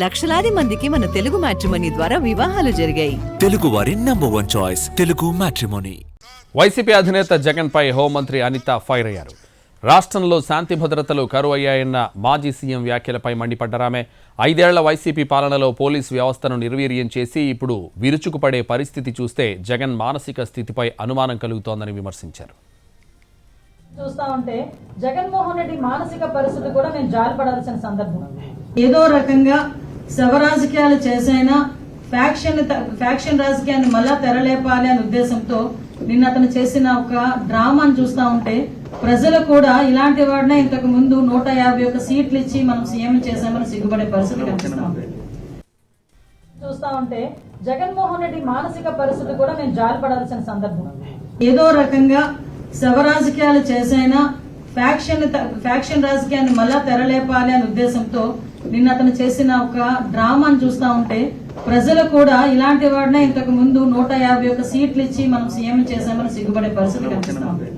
లక్షలాది మందికి మన తెలుగు మ్యాట్రిమోనీ ద్వారా వివాహాలు జరిగాయి. తెలుగు వారి #1 చాయిస్ తెలుగు మ్యాట్రిమోనీ. వైసీపీ అధినేత జగన్ పై హోంమంత్రి అనిత ఫైర్ అయ్యారు. రాష్ట్రంలో శాంతి భద్రతలు కరువు అయ్యాయన్న మాజీ సీఎం వ్యాఖ్యలపై మండిపడ్డారామె. 5 ఏళ్ల వైసీపీ పాలనలో పోలీసు వ్యవస్థను నిర్వీర్యం చేసి ఇప్పుడు విరుచుకుపడే పరిస్థితి చూస్తే జగన్ మానసిక స్థితిపై అనుమానం కలుగుతోందని విమర్శించారు. చూస్తా ఉంటే జగన్మోహన్ రెడ్డి మానసిక పరిస్థితి కూడా మేము జాలిపడాల్సిన సందర్భం. ఏదో రకంగా శవ రాజకీయాలు చేసైనా ఫ్యాక్షన్ రాజకీయాన్ని మళ్ళా తెరలేపాలి అనే ఉద్దేశంతో నిన్న అతను చేసిన ఒక డ్రామాను చూస్తా ఉంటే ప్రజలు కూడా ఇలాంటి వాడినే ఇంతకు ముందు 151 సీట్లు ఇచ్చి మనం సీఎం చేశామని సిగ్గుపడే పరిస్థితి కనిపిస్తా ఉంది. చూస్తా ఉంటే జగన్మోహన్ రెడ్డి మానసిక పరిస్థితి కూడా మేము జాలిపడాల్సిన సందర్భం. ఏదో రకంగా శవ రాజకీయాలు చేసైనా ఫ్యాక్షన్ రాజకీయాన్ని మళ్ళా తెరలేపాలి అనే ఉద్దేశంతో నిన్న అతను చేసిన ఒక డ్రామాను చూస్తా ఉంటే ప్రజలు కూడా ఇలాంటి వాడినే ఇంతకు ముందు 151 సీట్లు ఇచ్చి మనం సీఎం చేశామని సిగ్గుపడే పరిస్థితి కనిపిస్తా ఉంది.